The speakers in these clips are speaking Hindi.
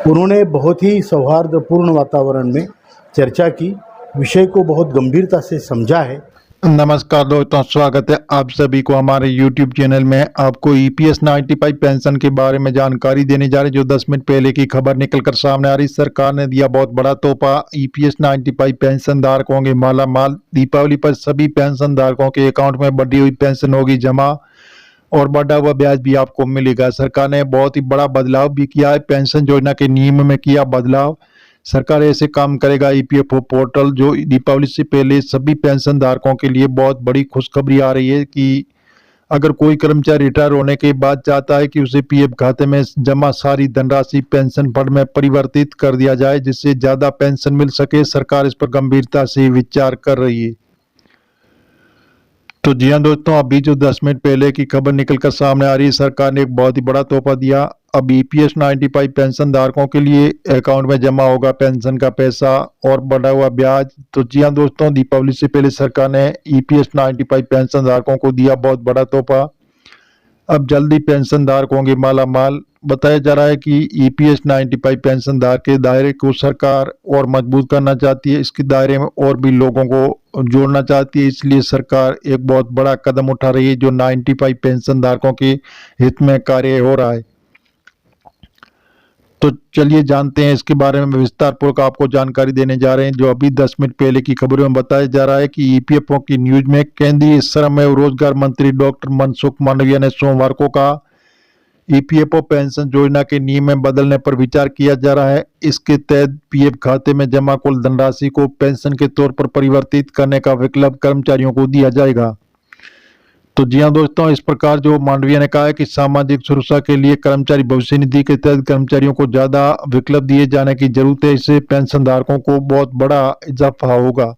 उन्होंने बहुत ही सौहार्दपूर्ण वातावरण में चर्चा की, विषय को बहुत गंभीरता से समझा है। नमस्कार दोस्तों, स्वागत है आप सभी को हमारे YouTube चैनल में। आपको EPS 95 पेंशन के बारे में जानकारी देने जा रहे, जो 10 मिनट पहले की खबर निकलकर सामने आ रही। सरकार ने दिया बहुत बड़ा तोहफा, EPS 95 पेंशन धारक होंगे माला माल। दीपावली पर सभी पेंशन धारकों के अकाउंट में बढ़ी हुई पेंशन होगी जमा और बढ़ा हुआ ब्याज भी आपको मिलेगा। सरकार ने बहुत ही बड़ा बदलाव भी किया है, पेंशन योजना के नियम में किया बदलाव। सरकार ऐसे काम करेगा। EPFO पोर्टल जो दीपावली से पहले सभी पेंशन धारकों के लिए बहुत बड़ी खुशखबरी आ रही है कि अगर कोई कर्मचारी रिटायर होने के बाद चाहता है कि उसे PF खाते में जमा सारी धनराशि पेंशन फंड में परिवर्तित कर दिया जाए जिससे ज्यादा पेंशन मिल सके, सरकार इस पर गंभीरता से विचार कर रही है। तो जी हाँ दोस्तों, अभी जो 10 मिनट पहले की खबर निकलकर सामने आ रही है, सरकार ने एक बहुत ही बड़ा तोहफा दिया। अब EPS 95 पेंशन धारकों के लिए अकाउंट में जमा होगा पेंशन का पैसा और बढ़ा हुआ ब्याज। तो जी हाँ दोस्तों, दीपावली से पहले सरकार ने EPS 95 पेंशन धारकों को दिया बहुत बड़ा तोहफा। अब जल्दी पेंशन धारक होंगे माला माल। बताया जा रहा है कि EPS 95 पेंशन धारक के दायरे को सरकार और मजबूत करना चाहती है, इसके दायरे में और भी लोगों को जोड़ना चाहती है, इसलिए सरकार एक बहुत बड़ा कदम उठा रही है जो 95 पेंशन धारकों के हित में कार्य हो रहा है। तो चलिए जानते हैं इसके बारे में विस्तार पूर्वक आपको जानकारी देने जा रहे हैं। जो अभी 10 मिनट पहले की खबरों में बताया जा रहा है कि EPFO की न्यूज में केंद्रीय श्रम एवं रोजगार मंत्री डॉक्टर मनसुख मांडविया ने सोमवार को कहा, EPFO पेंशन योजना के नियम में बदलने पर विचार किया जा रहा है। इसके तहत PF खाते में जमा कुल धनराशि को पेंशन के तौर पर परिवर्तित करने का विकल्प कर्मचारियों को दिया जाएगा। तो जी हाँ दोस्तों, इस प्रकार जो मांडविया ने कहा है कि सामाजिक सुरक्षा के लिए कर्मचारी भविष्य निधि के तहत कर्मचारियों को ज्यादा विकल्प दिए जाने की जरूरत है, इससे पेंशन धारकों को बहुत बड़ा इजाफा होगा।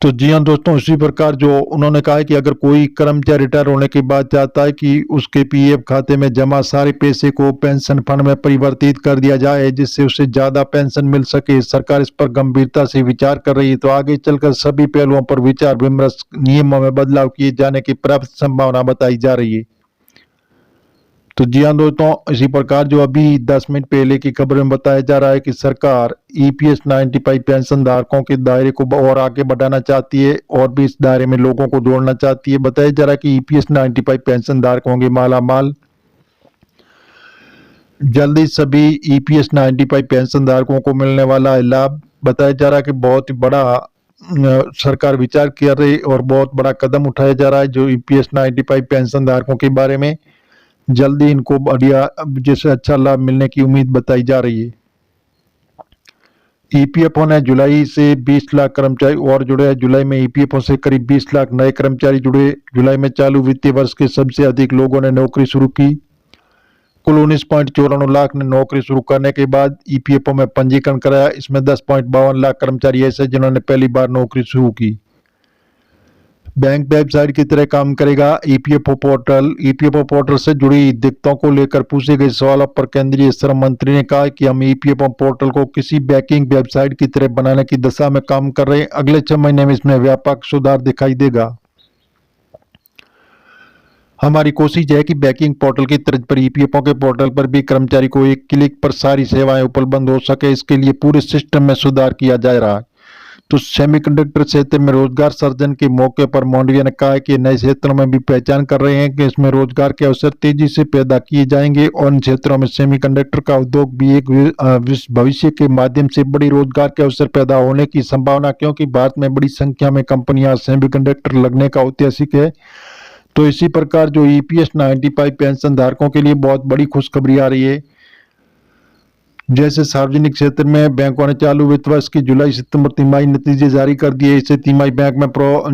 तो जी हाँ दोस्तों, इसी प्रकार जो उन्होंने कहा है कि अगर कोई कर्मचारी रिटायर होने के बाद चाहता है कि उसके PF खाते में जमा सारे पैसे को पेंशन फंड में परिवर्तित कर दिया जाए जिससे उसे ज्यादा पेंशन मिल सके, सरकार इस पर गंभीरता से विचार कर रही है। तो आगे चलकर सभी पहलुओं पर विचार विमर्श, नियमों में बदलाव किए जाने की पर्याप्त संभावना बताई जा रही है। तो जी हाँ दोस्तों, इसी प्रकार जो अभी 10 मिनट पहले की खबर में बताया जा रहा है कि सरकार EPS 95 पेंशन धारकों के दायरे को और आगे बढ़ाना चाहती है और भी इस दायरे में लोगों को जोड़ना चाहती है। बताया जा रहा है कि EPS 95 पेंशन धारक होंगे माला माल। जल्दी सभी EPS 95 पेंशन धारकों को मिलने वाला है लाभ। बताया जा रहा है कि बहुत ही बड़ा सरकार विचार कर रही और बहुत बड़ा कदम उठाया जा रहा है जो EPS 95 पेंशन धारकों के बारे में जल्दी इनको बढ़िया जैसे अच्छा लाभ मिलने की उम्मीद बताई जा रही है। EPFO ने जुलाई से 20 लाख कर्मचारी और जुड़े हैं। जुलाई में EPFO से करीब 20 लाख नए कर्मचारी जुड़े। जुलाई में चालू वित्तीय वर्ष के सबसे अधिक लोगों ने नौकरी शुरू की। कुल 19.94 लाख ने नौकरी शुरू करने के बाद EPFO में पंजीकरण कराया। इसमें 10.52 लाख कर्मचारी ऐसे जिन्होंने पहली बार नौकरी शुरू की। बैंक वेबसाइट की तरह काम करेगा EPFO पोर्टल। EPFO पोर्टल से जुड़ी दिक्कतों को लेकर पूछे गए सवालों पर केंद्रीय श्रम मंत्री ने कहा कि हम EPFO पोर्टल को किसी बैंकिंग वेबसाइट की तरह बनाने की दिशा में काम कर रहे हैं। अगले 6 महीने में इसमें व्यापक सुधार दिखाई देगा। हमारी कोशिश है कि बैंकिंग पोर्टल की तर्ज पर EPFO के पोर्टल पर भी कर्मचारी को एक क्लिक पर सारी सेवाएं उपलब्ध हो सके, इसके लिए पूरे सिस्टम में सुधार किया जा रहा है। तो सेमीकंडक्टर क्षेत्र में रोजगार सर्जन के मौके पर मांडविया ने कहा है कि नए क्षेत्रों में भी पहचान कर रहे हैं कि इसमें रोजगार के अवसर तेजी से पैदा किए जाएंगे और इन क्षेत्रों में सेमीकंडक्टर का उद्योग भी एक भविष्य के माध्यम से बड़ी रोजगार के अवसर पैदा होने की संभावना, क्योंकि भारत में बड़ी संख्या में कंपनियां सेमीकंडक्टर लगने का ऐतिहासिक है। तो इसी प्रकार जो EPS 95 पेंशन धारकों के लिए बहुत बड़ी खुशखबरी आ रही है। जैसे सार्वजनिक क्षेत्र में बैंकों ने चालू वित्त वर्ष की जुलाई सितंबर तिमाही नतीजे जारी कर दिए। इससे तिमाही बैंक में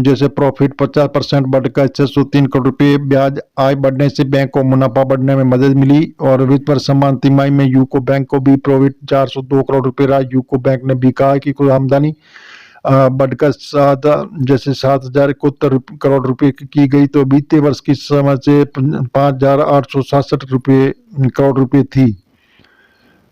जैसे प्रॉफिट 50% बढ़कर 603 करोड़ रुपए, ब्याज आय बढ़ने से बैंक को मुनाफा बढ़ने में मदद मिली और वित्त वर्ष समान तिमाही में यूको बैंक को भी प्रॉफिट 402 करोड़ रुपए रहा। यूको बैंक ने भी कहा कि कुल आमदनी बढ़कर 7,071 करोड़ रुपए की गई, तो बीते वर्ष की समय से 5,867 करोड़ रुपए थी।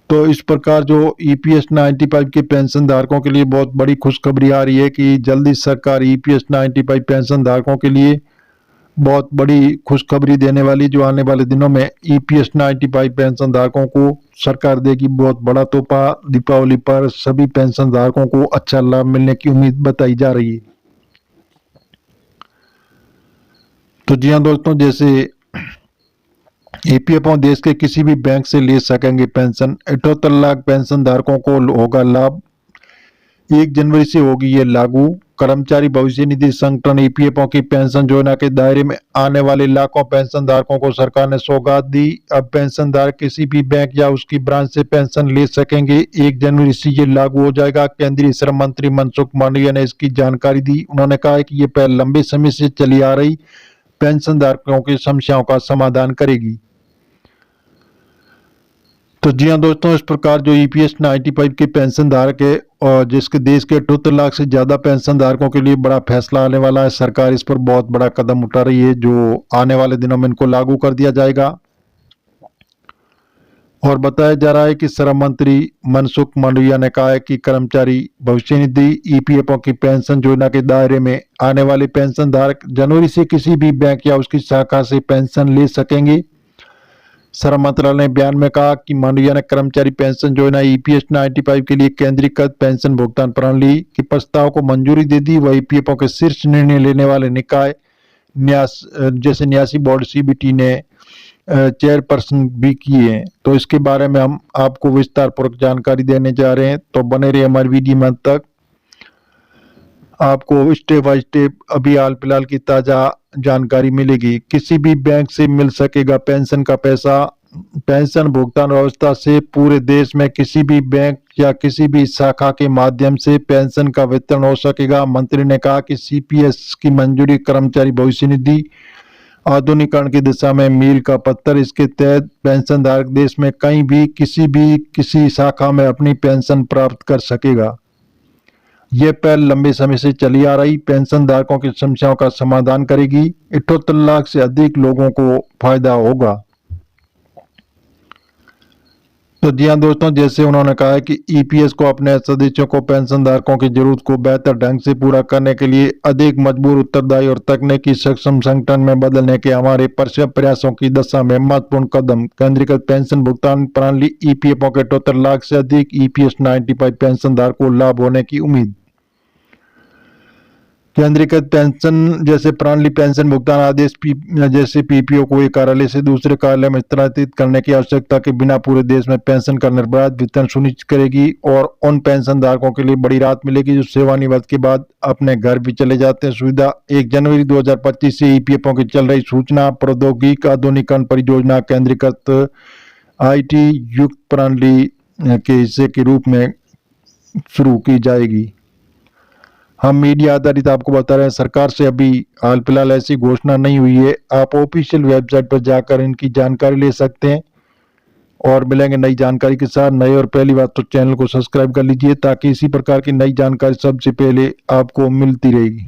तो इस प्रकार जो EPS 95 के पेंशन धारकों के लिए बहुत बड़ी खुशखबरी आ रही है कि जल्दी सरकार EPS 95 पेंशन धारकों के लिए बहुत बड़ी खुशखबरी देने वाली, जो आने वाले दिनों में ईपीएस 95 पेंशन धारकों को सरकार देगी बहुत बड़ा तोहफा। दीपावली पर सभी पेंशन धारकों को अच्छा लाभ मिलने की उम्मीद बताई जा रही है। तो जी हाँ दोस्तों, जैसे ईपीएफओ देश के किसी भी बैंक से ले सकेंगे पेंशन। 78 लाख पेंशन धारकों को होगा लाभ। 1 जनवरी से होगी ये लागू। कर्मचारी भविष्य निधि संगठन ईपीएफओ की पेंशन योजना के दायरे में आने वाले लाखों पेंशन धारकों को सरकार ने सौगात दी। अब पेंशन धारक किसी भी बैंक या उसकी ब्रांच से पेंशन ले सकेंगे। 1 जनवरी से ये लागू हो जाएगा। केंद्रीय श्रम मंत्री मनसुख मांडविया ने इसकी जानकारी दी। उन्होंने कहा है कि ये पहल लंबे समय से चली आ रही पेंशन धारकों की समस्याओं का समाधान करेगी। तो जी हाँ दोस्तों, इस प्रकार जो ईपीएस 95 के पेंशन धारक है और जिसके देश के 78 लाख से ज्यादा पेंशन धारकों के लिए बड़ा फैसला आने वाला है। सरकार इस पर बहुत बड़ा कदम उठा रही है, जो आने वाले दिनों में इनको लागू कर दिया जाएगा। और बताया जा रहा है कि श्रम मंत्री मनसुख मांडविया ने कहा है कि कर्मचारी भविष्य निधि ईपीएफओ की पेंशन योजना के दायरे में आने वाले पेंशन धारक जनवरी से किसी भी बैंक या उसकी शाखा से पेंशन ले सकेंगे। श्रम मंत्रालय ने बयान में कहा कि मांडविया ने कर्मचारी पेंशन योजना ईपीएस 95 के लिए केंद्रीकृत पेंशन भुगतान प्रणाली के प्रस्ताव को मंजूरी दे दी। वह ईपीएफओ के शीर्ष निर्णय लेने वाले निकाय जैसे न्यासी बोर्ड सीबीटी ने चेयरपर्सन भी किए हैं। तो इसके बारे में हम आपको विस्तार पूर्वक जानकारी देने जा रहे हैं, तो बने रहिए हमारी वीडियो में। तक आपको स्टेप बाय स्टेप अभी हाल फिलहाल की ताजा जानकारी मिलेगी। किसी भी बैंक से मिल सकेगा पेंशन का पैसा। पेंशन भुगतान व्यवस्था से पूरे देश में किसी भी बैंक या किसी भी शाखा के माध्यम से पेंशन का वितरण हो सकेगा। मंत्री ने कहा कि सीपीएस की मंजूरी कर्मचारी भविष्य निधि आधुनिकीकरण की दिशा में मील का पत्थर। इसके तहत पेंशन धारक देश में कहीं भी किसी शाखा में अपनी पेंशन प्राप्त कर सकेगा। यह पहल लंबे समय से चली आ रही पेंशन धारकों की समस्याओं का समाधान करेगी। 78 लाख से अधिक लोगों को फायदा होगा। तो जी हाँ दोस्तों, जैसे उन्होंने कहा है कि ईपीएस को अपने सदस्यों को पेंशन धारकों की जरूरत को बेहतर ढंग से पूरा करने के लिए अधिक मजबूत, उत्तरदायी और तकनीकी सक्षम संगठन में बदलने के हमारे प्रयासों की दिशा में महत्वपूर्ण कदम। केंद्रीकृत पेंशन भुगतान प्रणाली ईपीएफओ के 78 लाख से अधिक ईपीएस 95 पेंशन धारकों को लाभ होने की उम्मीद। केंद्रीकृत पेंशन जैसे प्रणाली पेंशन भुगतान आदेश जैसे पीपीओ को एक कार्यालय से दूसरे कार्यालय में स्थानांतरित करने की आवश्यकता के बिना पूरे देश में पेंशन का निर्बाध वितरण सुनिश्चित करेगी। और उन पेंशन धारकों के लिए बड़ी राहत मिलेगी जो सेवानिवृत्ति के बाद अपने घर भी चले जाते हैं। सुविधा 1 जनवरी 2025 से ईपीएफओ की चल रही सूचना प्रौद्योगिकी आधुनिकीकरण परियोजना केंद्रीकृत आईटी युक्त प्रणाली के हिस्से के रूप में शुरू की जाएगी। हम मीडिया आधारित आपको बता रहे हैं, सरकार से अभी हाल फिलहाल ऐसी घोषणा नहीं हुई है। आप ऑफिशियल वेबसाइट पर जाकर इनकी जानकारी ले सकते हैं। और मिलेंगे नई जानकारी के साथ। नए और पहली बात तो चैनल को सब्सक्राइब कर लीजिए ताकि इसी प्रकार की नई जानकारी सबसे पहले आपको मिलती रहेगी।